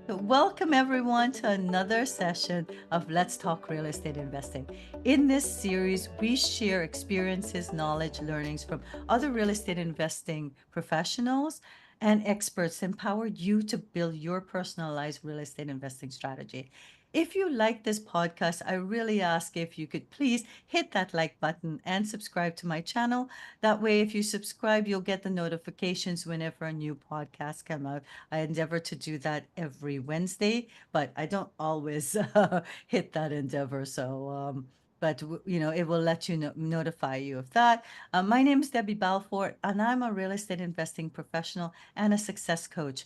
Welcome, everyone, to another session of Let's Talk Real Estate Investing. In this series, we share experiences, knowledge, learnings from other real estate investing professionals and experts, empower you to build your personalized real estate investing strategy. If you like this podcast, I really ask if you could please hit that like button and subscribe to my channel. That way, if you subscribe, you'll get the notifications whenever a new podcast come out. I endeavor to do that every Wednesday, but I don't always hit that endeavor. But it will let you know, notify you of that. My name is Debbie Balfour, and I'm a real estate investing professional and a success coach.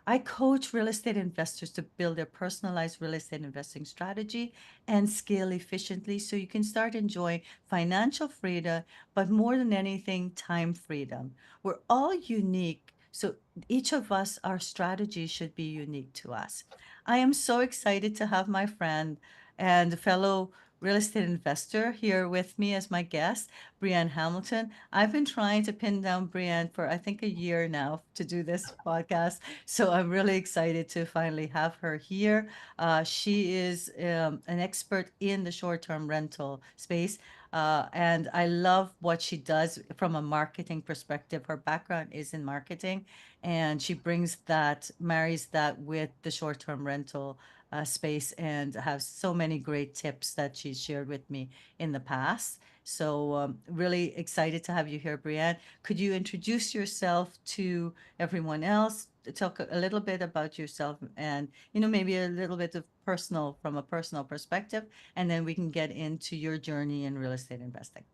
I coach real estate investors to build their personalized real estate investing strategy and scale efficiently so you can start enjoying financial freedom, but more than anything, time freedom. We're all unique. So each of us, our strategy should be unique to us. I am so excited to have my friend and fellow real estate investor here with me as my guest, Brianne Hamilton. I've been trying to pin down Brianne for I think a year now to do this podcast. So I'm really excited to finally have her here. She is an expert in the short-term rental space. And I love what she does from a marketing perspective. Her background is in marketing, and she marries that with the short-term rental space, and has so many great tips that she's shared with me in the past. So, really excited to have you here, Brianne. Could you introduce yourself to everyone else? Talk a little bit about yourself, and maybe a little bit of personal from a personal perspective, and then we can get into your journey in real estate investing.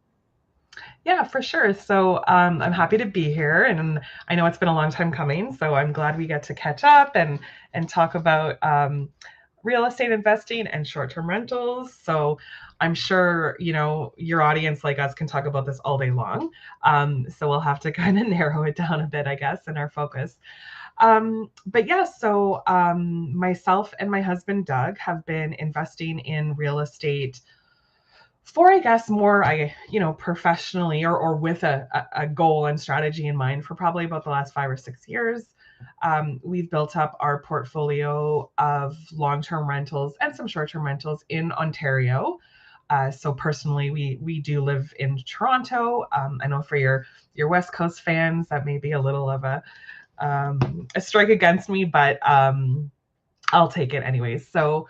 Yeah, for sure. So I'm happy to be here, and I know it's been a long time coming. So I'm glad we get to catch up and talk about real estate investing and short-term rentals. So I'm sure your audience like us can talk about this all day long. So we'll have to kind of narrow it down a bit, I guess, in our focus. But yeah, so myself and my husband Doug have been investing in real estate for I guess more professionally or with a goal and strategy in mind for probably about the last 5 or 6 years. We've built up our portfolio of long-term rentals and some short-term rentals in Ontario. So personally, we do live in Toronto. I know for your West Coast fans, that may be a little of a strike against me, but I'll take it anyways. So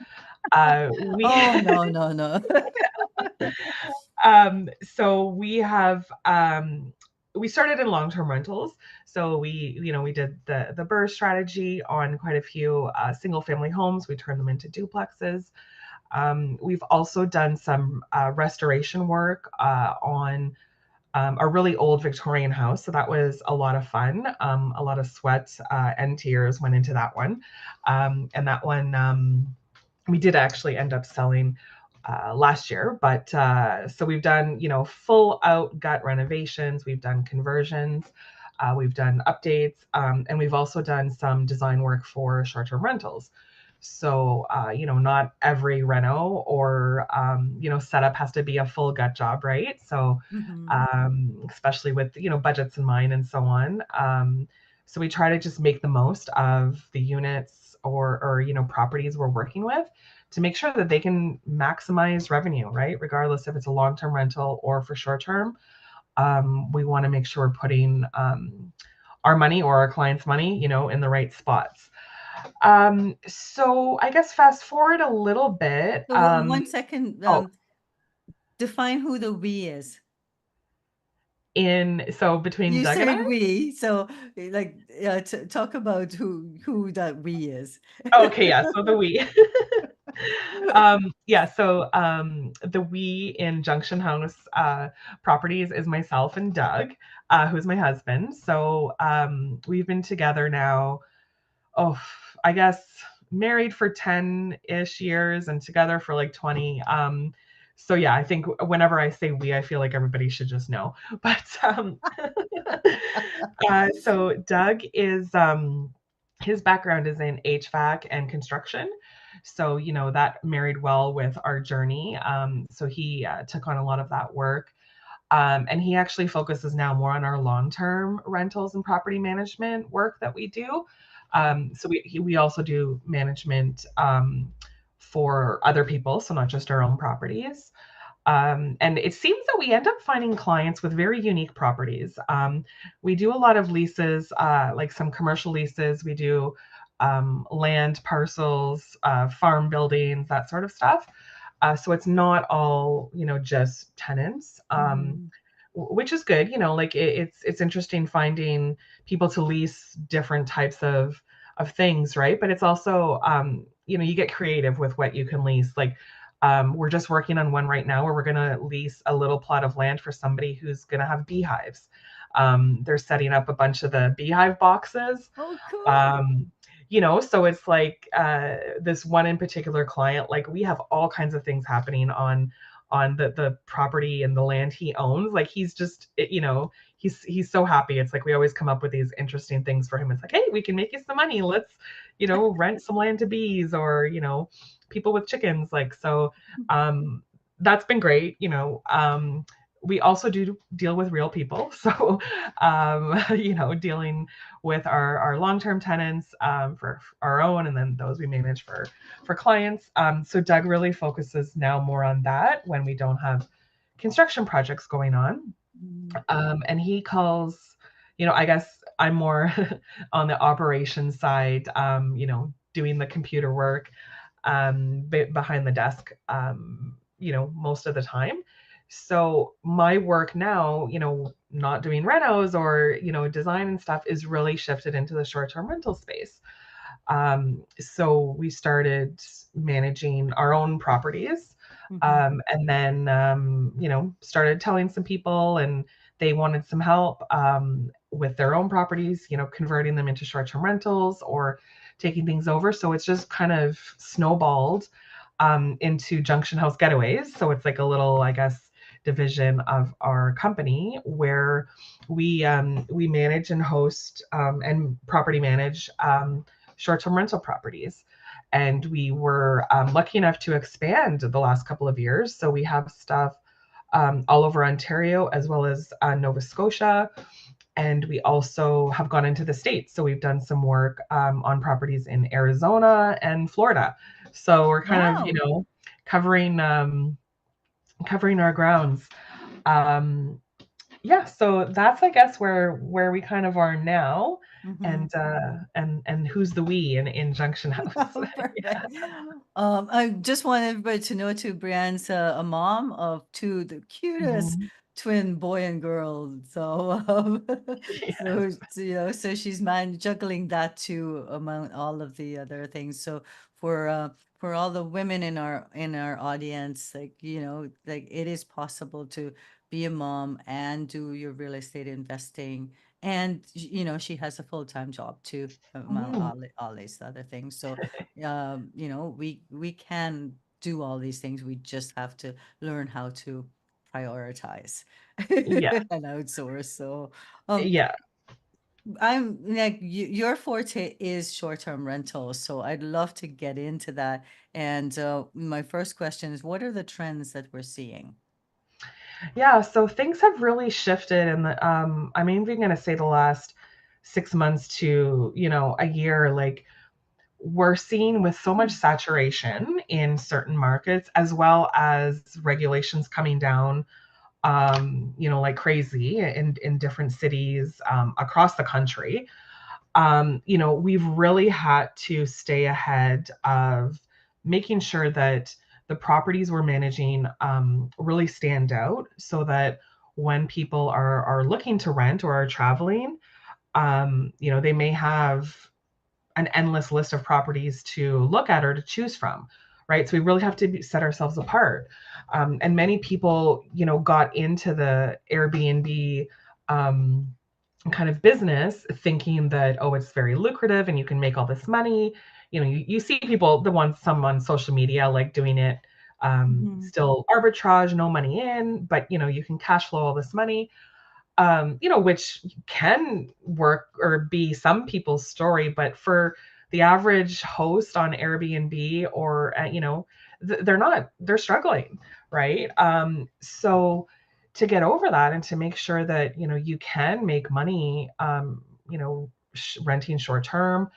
we Oh, no, no, no. so we started in long-term rentals. So we did the BRRRR strategy on quite a few single family homes. We turned them into duplexes. We've also done some restoration work on a really old Victorian house. So that was a lot of fun. A lot of sweat and tears went into that one. And that one we did actually end up selling last year. But so we've done, full out gut renovations. We've done conversions. We've done updates. And we've also done some design work for short-term rentals. So, not every reno or, setup has to be a full gut job, right? So, Mhm. especially with, budgets in mind and so on. So we try to just make the most of the units or properties we're working with to make sure that they can maximize revenue, right? Regardless if it's a long-term rental or for short-term. We want to make sure we're putting our money or our clients' money, in the right spots. So I guess fast forward a little bit. So 1 second, Oh, define who the we is. so between You Doug and I. said we, so like talk about who that we is. Okay, yeah. So the we. Yeah. So the we in Junction House properties is myself and Doug, who's my husband. So we've been together now. Oh, I guess married for 10-ish years and together for like 20. So yeah, I think whenever I say we, I feel like everybody should just know. But so Doug is his background is in HVAC and construction. So, that married well with our journey. So he took on a lot of that work. And he actually focuses now more on our long-term rentals and property management work that we do. So we also do management for other people, so not just our own properties. And it seems that we end up finding clients with very unique properties. We do a lot of leases, like some commercial leases. We do land parcels, farm buildings, that sort of stuff. So it's not all, just tenants, Mm-hmm. which is good. Like it's interesting finding people to lease different types of things, right? But it's also, you get creative with what you can lease. Like we're just working on one right now where we're going to lease a little plot of land for somebody who's going to have beehives. They're setting up a bunch of the beehive boxes. Oh, cool. Um, so it's like this one in particular client, like we have all kinds of things happening on the property and the land he owns. Like he's just, he's so happy. It's like we always come up with these interesting things for him. It's like, hey, we can make you some money. Let's, rent some land to bees, or, people with chickens. Like, so that's been great. We also do deal with real people. So, dealing with our long-term tenants for our own, and then those we manage for clients. So Doug really focuses now more on that when we don't have construction projects going on. Mm-hmm. And he calls, I guess I'm more on the operations side, doing the computer work behind the desk, most of the time. So my work now, not doing renos or, design and stuff, is really shifted into the short-term rental space. So we started managing our own properties, Mm-hmm. and then, started telling some people, and they wanted some help with their own properties, converting them into short-term rentals or taking things over. So it's just kind of snowballed into Junction House Getaways. So it's like a little, I guess, division of our company where we manage and host and property manage short-term rental properties. And we were lucky enough to expand the last couple of years. So we have stuff all over Ontario as well as Nova Scotia. And we also have gone into the States. So we've done some work on properties in Arizona and Florida. So we're kind of, Wow. covering covering our grounds. Um, yeah, so that's, I guess, where we kind of are now, Mm-hmm. and who's the we in Junction House. Oh, perfect. I just want everybody to know too, Brianne's a mom of two, the cutest Mhm. twin boy and girl. So, Yes. so she's juggling that too among all of the other things. So for all the women in our audience, like like it is possible to be a mom and do your real estate investing, and she has a full-time job too among Mhm. all these other things. So we can do all these things. We just have to learn how to prioritize Yeah, and outsource. So um yeah. I'm like your forte is short-term rentals, so I'd love to get into that. And my first question is, what are the trends that we're seeing? Yeah, so things have really shifted in the I'm even gonna say the last 6 months to, a year. Like we're seeing with so much Hmm. saturation in certain markets, as well as regulations coming down like crazy in different cities across the country. We've really had to stay ahead of making sure that the properties we're managing really stand out, so that when people are looking to rent or are traveling, they may have an endless list of properties to look at or to choose from, right? So we really have to set ourselves apart. And many people, got into the Airbnb um, kind of business thinking that, oh, it's very lucrative and you can make all this money. You see people, some on social media, like doing it Hmm. still arbitrage, no money in, but you can cash flow all this money, which can work or be some people's story. But for the average host on Airbnb or, they're struggling, right? So to get over that and to make sure that, you can make money, renting short term,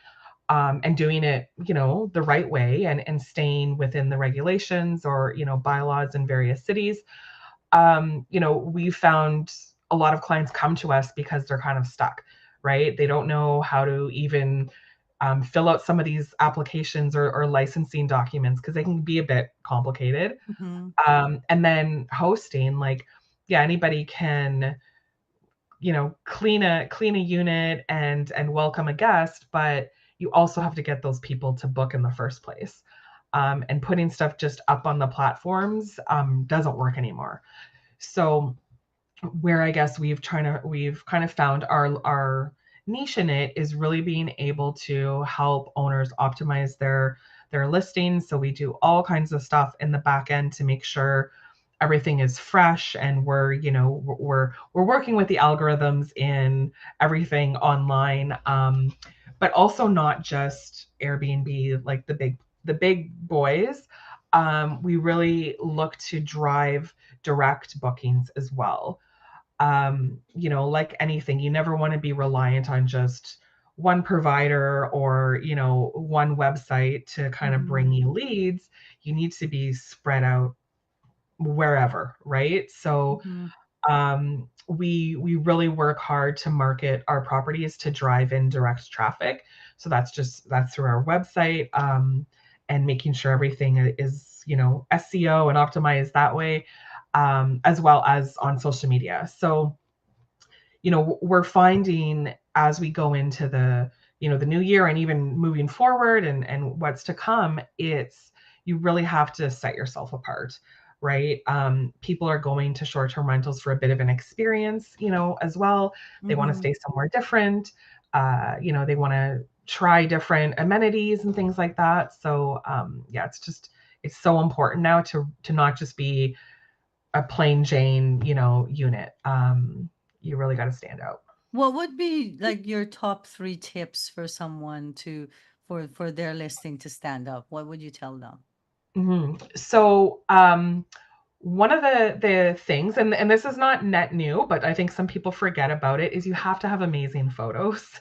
and doing it, the right way, and staying within the regulations or, bylaws in various cities. We found a lot of clients come to us because they're kind of stuck, right? They don't know how to even fill out some of these applications or licensing documents because they can be a bit complicated. Mm-hmm. And then hosting, like, yeah, anybody can, clean a unit and welcome a guest, but you also have to get those people to book in the first place. And putting stuff just up on the platforms doesn't work anymore. So where I guess we've kind of found our niche in it is really being able to help owners optimize their listings. So we do all kinds of stuff in the back end to make sure everything is fresh, and we're working with the algorithms in everything online, but also not just Airbnb, like the big boys. We really look to drive direct bookings as well. Like anything, you never want to be reliant on just one provider or, one website to kind of bring Mm-hmm. you leads. You need to be spread out wherever, right? So Mm-hmm. we really work hard to market our properties to drive in direct traffic. So that's through our website, and making sure everything is, SEO and optimized that way, as well as on social media. So, we're finding as we go into the new year and even moving forward, and what's to come, it's you really have to set yourself apart, right? People are going to short-term rentals for a bit of an experience, as well. They want to Mm-hmm. stay somewhere different. They want to try different amenities and things like that. So yeah, it's so important now to not just be a plain Jane, unit. You really got to stand out. What would be like your top three tips for someone for their listing to stand up? What would you tell them? So one of the things, and this is not net new, but I think some people forget about it, is you have to have amazing photos.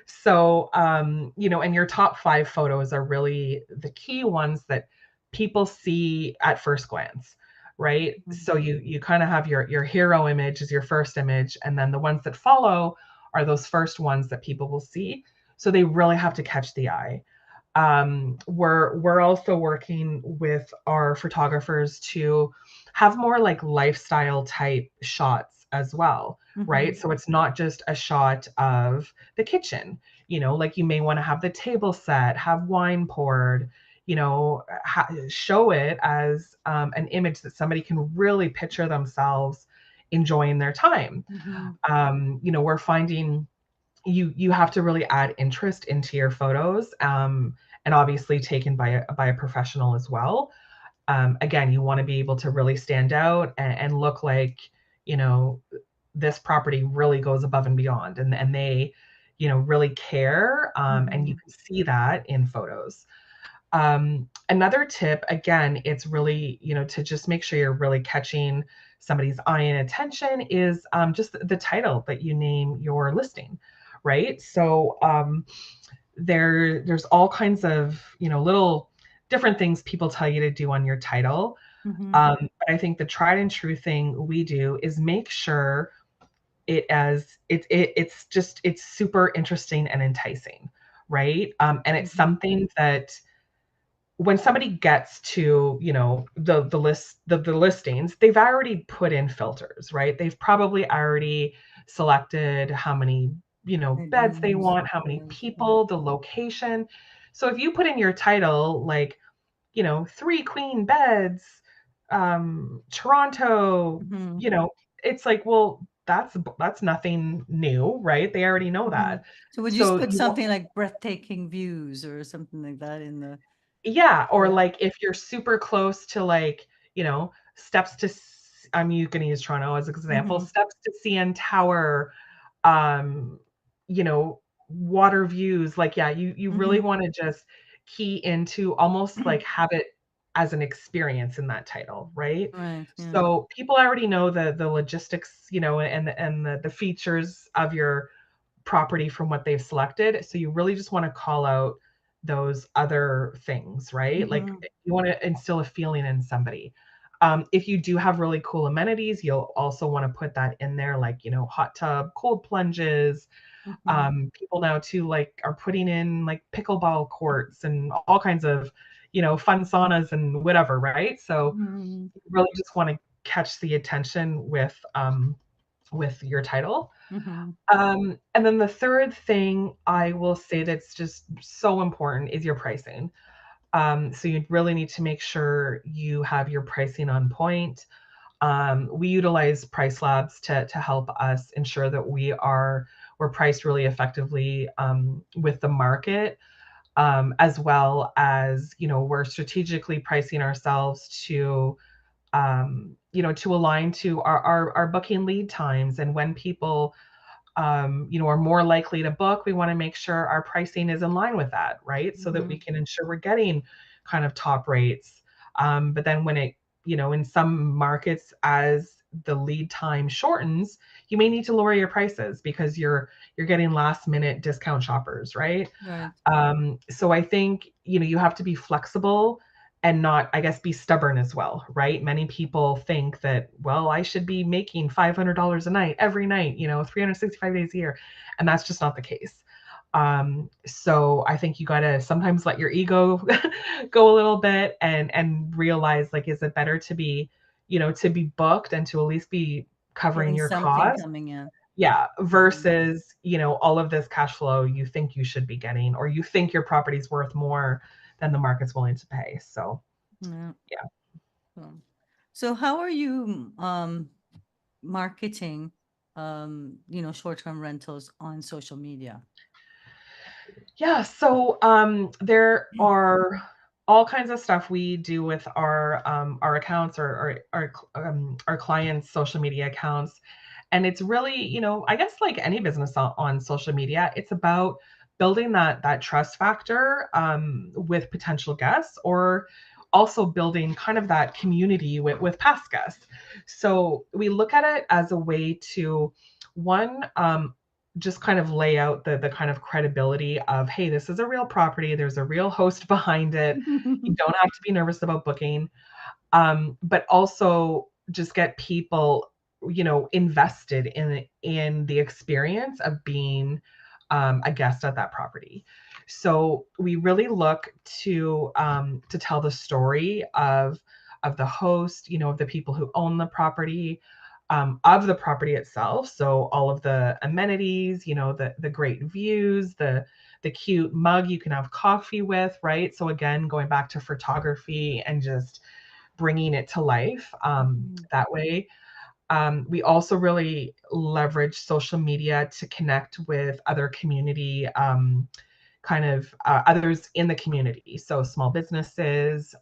So and your top 5 photos are really the key ones that people see at first glance, right? Mhm. So you kind of have your hero image is your first image, and then the ones that follow are those first ones that people will see. So they really have to catch the eye. We're also working with our photographers to have more like lifestyle type shots as well, right? Mhm. So it's not just a shot of the kitchen, like you may want to have the table set, have wine poured, show it as an image that somebody can really picture themselves enjoying their time. Mhm. We're finding you have to really add interest into your photos, and obviously taken by a professional as well. Again, you want to be able to really stand out and look like, you know this property really goes above and beyond, and they, really care, and you Mhm. can see that in photos. Another tip, again, it's really, to just make sure you're really catching somebody's eye and attention, is just the title that you name your listing, right? So there's all kinds of, little different things people tell you to do on your title. Mhm. But I think the tried and true thing we do is make sure it's super interesting and enticing, right? And it's Mhm. something that when somebody gets to, the listings, they've already put in filters, right? They've probably already selected how many, beds they Bedrooms. want, how many Right. people, the location. So if you put in your title like, 3 queen beds, Toronto, Mhm. it's like, well, that's nothing new, right? They already know Mhm. that. So would you So put you want, something like breathtaking views or something like that in the yeah, or yeah. like if you're super close to, like, steps to I'm going to use Toronto as an example, Mhm. steps to CN Tower, um, you know, water views, like, yeah, you really Mhm. want to just key into almost like have it as an experience in that title, right? Right. Yeah. So people already know the logistics, and the features of your property from what they've selected. So you really just want to call out those other things, right? Like Mm-hmm. you want to instill a feeling in somebody. If you do have really cool amenities, you'll also want to put that in there, like, hot tub, cold plunges. Mm-hmm. People now too, like, are putting in like pickleball courts and all kinds of, fun saunas and whatever, right? So Mm-hmm. you really just want to catch the attention with your title. Mm-hmm. And then the third thing I will say that's just so important is your pricing. So you really need to make sure you have your pricing on point. We utilize price labs to help us ensure that we're priced really effectively with the market, as well as, we're strategically pricing ourselves to align to our booking lead times, and when people are more likely to book, we want to make sure our pricing is in line with that, right? So that we Mm-hmm. can ensure we're getting kind of top rates. But then when in some markets, as the lead time shortens, you may need to lower your prices because you're getting last minute discount shoppers, right? Right. So I think, you have to be flexible and not, I guess, be stubborn as well, right? Many people think that, well, I should be making $500 a night every night, 365 days a year. And that's just not the case. So I think you got to sometimes let your ego go a little bit and realize, like, is it better to be booked and to at least be covering Getting your something costs? coming in. Yeah, Mm-hmm. versus, all of this cash flow you think you should be getting, or you think your property's worth more than the market's willing to pay. So, Yeah. yeah. So, so how are you marketing short-term rentals on social media? Yeah, so there are all kinds of stuff we do with our accounts, or our clients' social media accounts, and it's really, I guess, like any business on social media, it's about building that trust factor with potential guests, or also building kind of that community with past guests. So we look at it as a way to, one, just kind of lay out the kind of credibility of, hey, this is a real property. There's a real host behind it. You don't have to be nervous about booking. But also just get people, invested in the experience of being a guest at that property. So we really look to tell the story of the host, of the people who own the property, of the property itself. So all of the amenities, the great views, the cute mug you can have coffee with, right? So again, going back to photography and just bringing it to life that way. We also really leverage social media to connect with other community, kind of others in the community. So small businesses.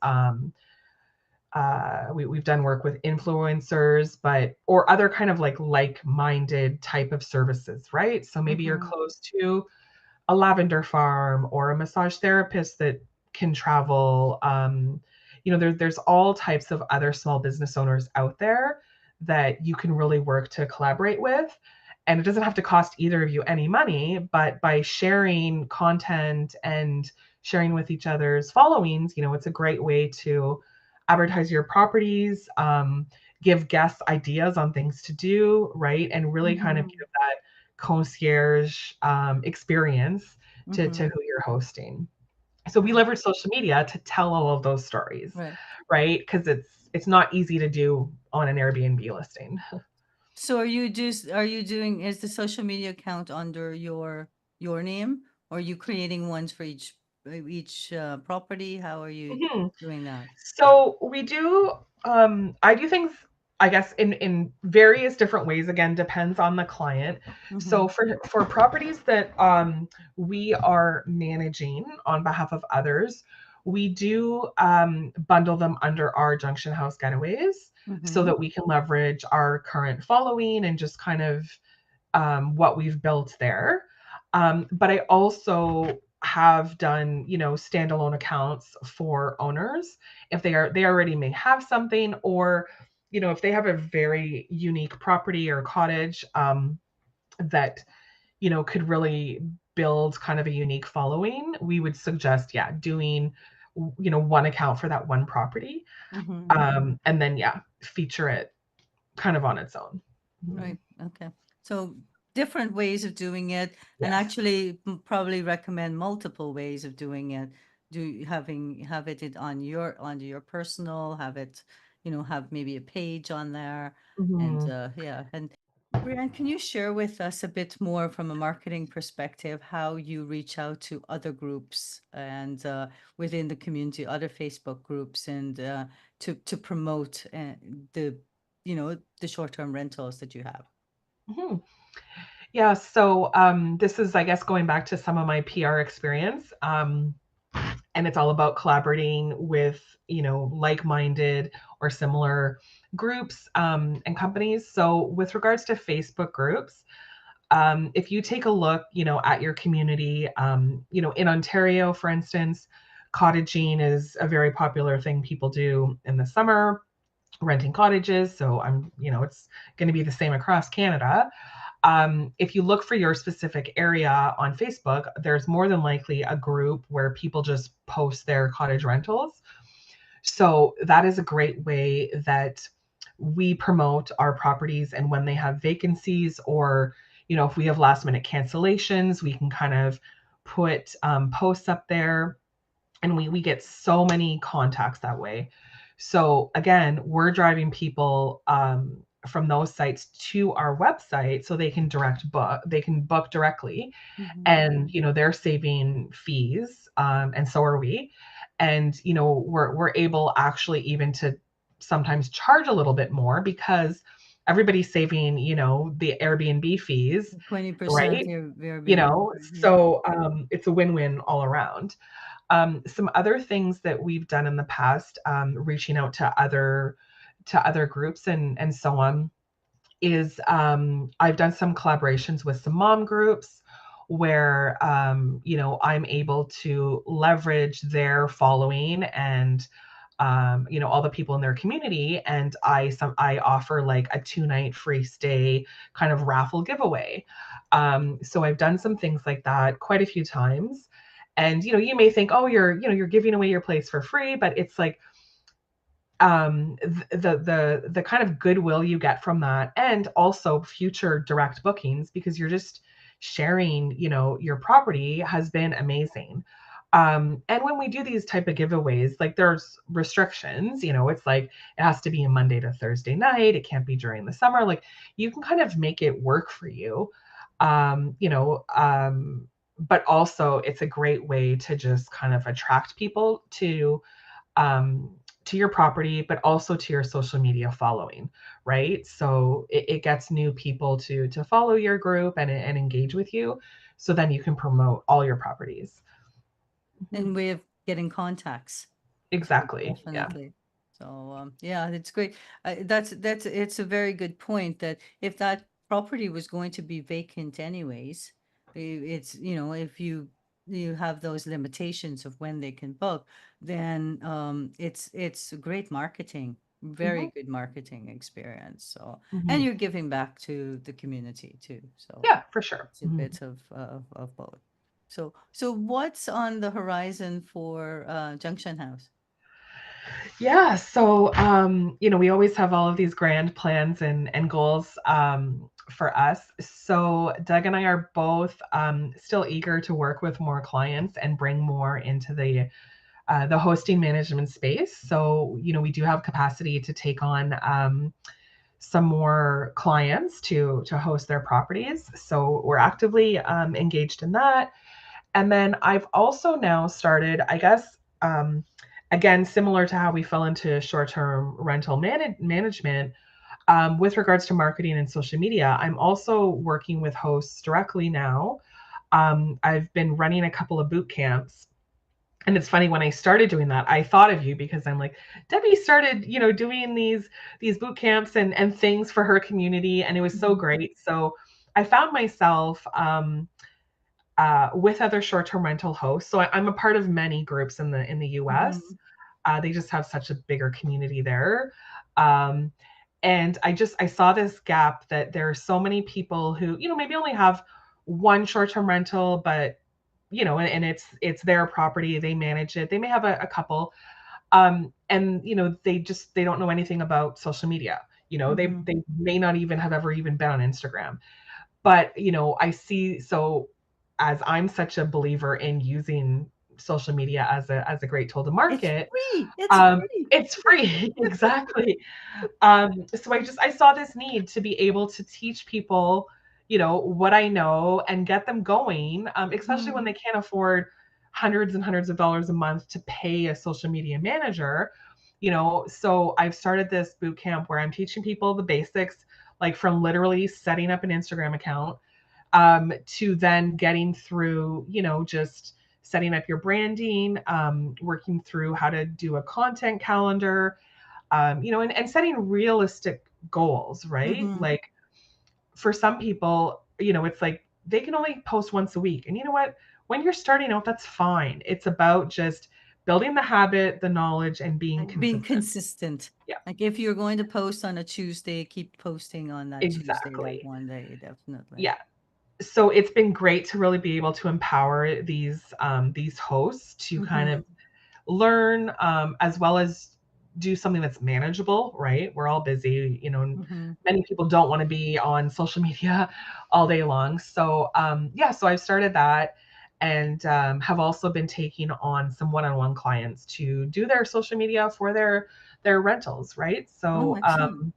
We've done work with influencers, or other kind of like-minded type of services, right? So maybe you're Mm-hmm. close to a lavender farm or a massage therapist that can travel. There's all types of other small business owners out there that you can really work to collaborate with. And it doesn't have to cost either of you any money, but by sharing content and sharing with each other's followings, it's a great way to advertise your properties, give guests ideas on things to do, right? And really kind of Mm-hmm. give that concierge experience to Mm-hmm. who you're hosting. So we leverage social media to tell all of those stories, Right. right? Because it's not easy to do on an Airbnb listing. So are you doing is the social media account under your name, or are you creating ones for each property? How are you Mhm. doing that? So we do, I do things, I guess, in various different ways. Again, depends on the client. Mm-hmm. So for properties that we are managing on behalf of others, we do bundle them under our Junction House Getaways, so Mm-hmm. that we can leverage our current following and just kind of what we've built there. But I also have done, standalone accounts for owners if they already may have something, or, if they have a very unique property or cottage that, could really build kind of a unique following, we would suggest, yeah, doing, one account for that one property. Mm-hmm. And then, yeah, feature it kind of on its own. Right. Okay. So different ways of doing it, and Yes. actually probably recommend multiple ways of doing it. Have it on your under your personal, have it, have maybe a page on there, and Mhm. yeah. And Brianne, can you share with us a bit more from a marketing perspective how you reach out to other groups and within the community, other Facebook groups, and to promote the the short-term rentals that you have? Mhm. Yeah, so this is, I guess, going back to some of my PR experience, and it's all about collaborating with, like-minded or similar groups and companies. So with regards to Facebook groups, if you take a look, at your community, in Ontario, for instance, cottaging is a very popular thing people do in the summer, renting cottages. So it's going to be the same across Canada. If you look for your specific area on Facebook, there's more than likely a group where people just post their cottage rentals. So that is a great way that we promote our properties. And when they have vacancies, or, if we have last minute cancellations, we can kind of put posts up there, and we get so many contacts that way. So again, we're driving people from those sites to our website so they can book directly, Mhm. and they're saving fees, and so are we. And we're able actually even to sometimes charge a little bit more because everybody's saving the Airbnb fees, 20% right? Airbnb. Yeah. So it's a win-win all around. Some other things that we've done in the past, reaching out to other groups and so on, is I've done some collaborations with some mom groups where I'm able to leverage their following and all the people in their community, and I offer like a 2-night free stay kind of raffle giveaway. So I've done some things like that quite a few times. And you may think, oh, you're giving away your place for free, but it's like the kind of goodwill you get from that, and also future direct bookings, because you're just sharing, your property, has been amazing. And when we do these type of giveaways, like, there's restrictions, it's like it has to be a Monday to Thursday night, it can't be during the summer. Like, you can kind of make it work for you. um you know um but also it's a great way to just kind of attract people um, to your property, but also to your social media following, right? So it gets new people to follow your group and engage with you. So then you can promote all your properties. Mhm. And way of getting contacts. So Exactly. Yeah. definitely. So yeah, it's great. That's it's a very good point that if that property was going to be vacant anyways, it's if you have those limitations of when they can book, then it's great marketing, very Hmm. good marketing experience. So and Hmm. you're giving back to the community too. So Yeah, for sure. it's a Mhm. bit of both. So what's on the horizon for Junction House? Yeah, so we always have all of these grand plans and goals for us. So Doug and I are both still eager to work with more clients and bring more into the hosting management space. So we do have capacity to take on some more clients to host their properties. So we're actively engaged in that. And then I've also now started, I guess, again, similar to how we fell into short-term rental management, with regards to marketing and social media. I'm also working with hosts directly now. I've been running a couple of boot camps. And it's funny, when I started doing that, I thought of you because I'm like, Debbie started, doing these boot camps and things for her community, and it was so Mhm. great. So I found myself with other short-term rental hosts. So I'm a part of many groups in the U.S. Mhm. They just have such a bigger community there. Um, and I saw this gap that there are so many people who maybe only have one short-term rental, but and it's their property. They manage it. They may have a couple, and they don't know anything about social media. Mm-hmm. They may not even have ever even been on Instagram. But I see, so as I'm such a believer in using social media as a great tool to It's market, free. It's free. it's free. Exactly. So I saw this need to be able to teach people, what I know and get them going, especially when Mm-hmm. they can't afford hundreds and hundreds of dollars a month to pay a social media manager. So I've started this boot camp where I'm teaching people the basics, like from literally setting up an Instagram account, to then getting through, just setting up your branding, working through how to do a content calendar, and setting realistic goals, right? Mm-hmm. Like for some people, it's like they can only post once a week. And you know what? When you're starting out, that's fine. It's about just building the habit, the knowledge, and being Like being consistent. consistent. Yeah, Like if you're going to post on a Tuesday, keep posting on that Tuesday, that exactly. one day, definitely. Yeah. So it's been great to really be able to empower these hosts to kind Mm-hmm. of learn, as well as do something that's manageable, right? We're all busy, and Mm-hmm. many people don't want to be on social media all day long. So, yeah, so I've started that, and have also been taking on some one-on-one clients to do their social media for their rentals, right? Oh, So, excellent.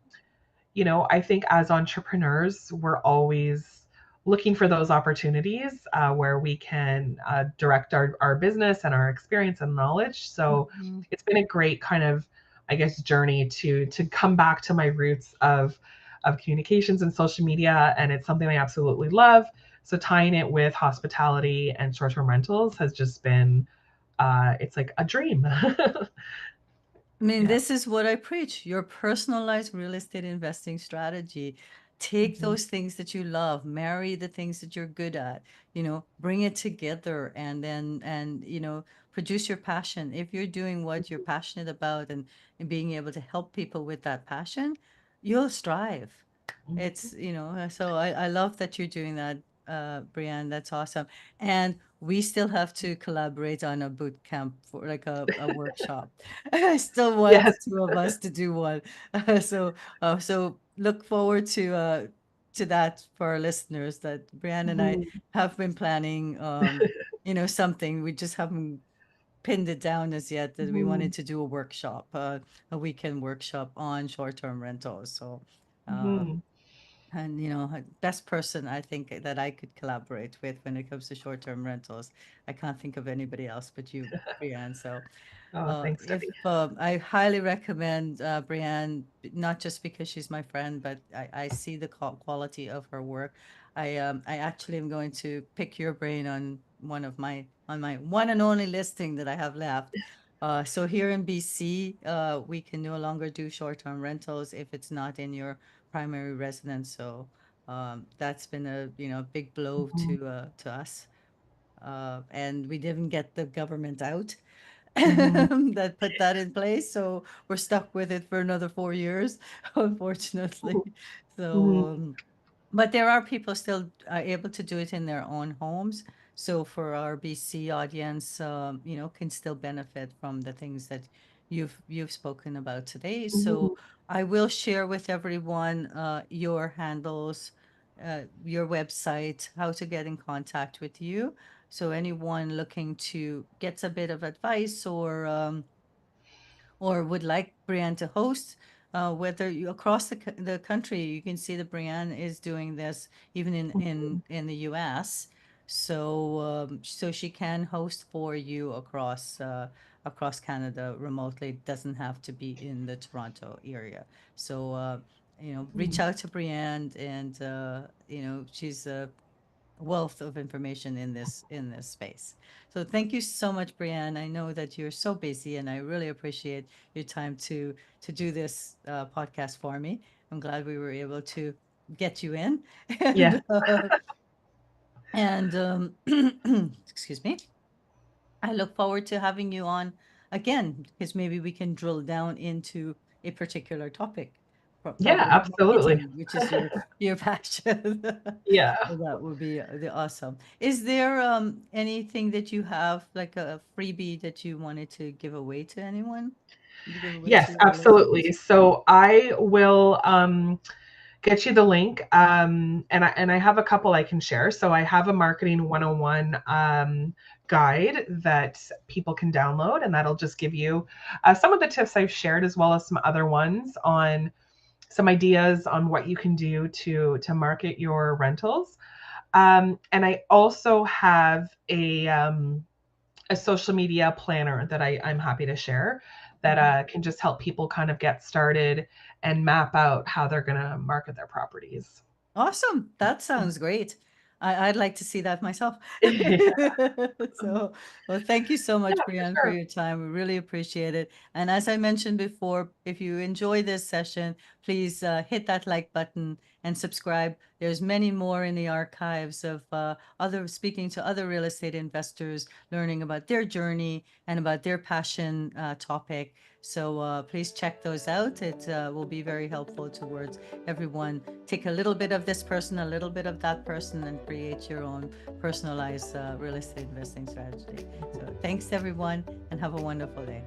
I think as entrepreneurs, we're always looking for those opportunities, where we can direct our business and our experience and knowledge. So Mm-hmm. it's been a great kind of, I guess, journey to come back to my roots of communications and social media, and it's something I absolutely love. So tying it with hospitality and short-term rentals has just been, it's like a dream. I mean, Yeah. this is what I preach, your personalized real estate investing strategy. Take Mhm. those things that you love, marry the things that you're good at, bring it together and then, produce your passion. If you're doing what you're passionate about and being able to help people with that passion, you'll strive. Mhm. So I love that you're doing that, Brianne. That's awesome. And we still have to collaborate on a boot camp for like a workshop. I still want Yes. the two of us to do one. So look forward to that for our listeners that Brianne and I Mhm. have been planning something. We just haven't pinned it down as yet that we wanted Mhm. to do a workshop, a weekend workshop on short-term rentals. So um Mhm. and best person I think that I could collaborate with when it comes to short-term rentals. I can't think of anybody else but you, Brianne. So Oh, thanks, if Debbie. I highly recommend Brianne, not just because she's my friend, but I see the quality of her work. I actually am going to pick your brain on on my one and only listing that I have left. So here in BC, we can no longer do short-term rentals if it's not in your primary residence. So that's been a big blow Mhm. to us, and we didn't get the government out Mhm. that put that in place. So we're stuck with it for another 4 years, unfortunately. So, Mhm. but there are people still able to do it in their own homes. So for our BC audience, can still benefit from the things that you've spoken about today. So Mhm. I will share with everyone your handles, your website, how to get in contact with you. So anyone looking to get a bit of advice or would like Brianne to host, whether you across the country, you can see that Brianne is doing this even in the U.S. So she can host for you across Canada remotely. It doesn't have to be in the Toronto area. So reach Mhm. out to Brianne, and she's a wealth of information in this space. So thank you so much, Brianne. I know that you're so busy, and I really appreciate your time to do this podcast for me. I'm glad we were able to get you in, Yes. and excuse me. I look forward to having you on again because maybe we can drill down into a particular topic. Yeah, probably absolutely. marketing, which is your passion. Yeah. So that would be the awesome. Is there anything that you have, like a freebie that you wanted to give away to anyone? To give away to Yes, your listeners? absolutely. So I will get you the link. And I have a couple I can share. So I have a marketing 101 guide that people can download, and that'll just give you some of the tips I've shared, as well as some other ones on some ideas on what you can do to market your rentals. And I also have a social media planner that I'm happy to share that Mhm. can just help people kind of get started and map out how they're going to market their properties. Awesome. That sounds great. I'd like to see that myself. Yeah, So, well, thank you so much, for Brianne, for sure. your time. We really appreciate it. And as I mentioned before, if you enjoy this session, please hit that like button and subscribe. There's many more in the archives of other speaking to other real estate investors, learning about their journey and about their passion topic. So please check those out. It will be very helpful towards everyone. Take a little bit of this person, a little bit of that person, and create your own personalized real estate investing strategy. So thanks, everyone, and have a wonderful day.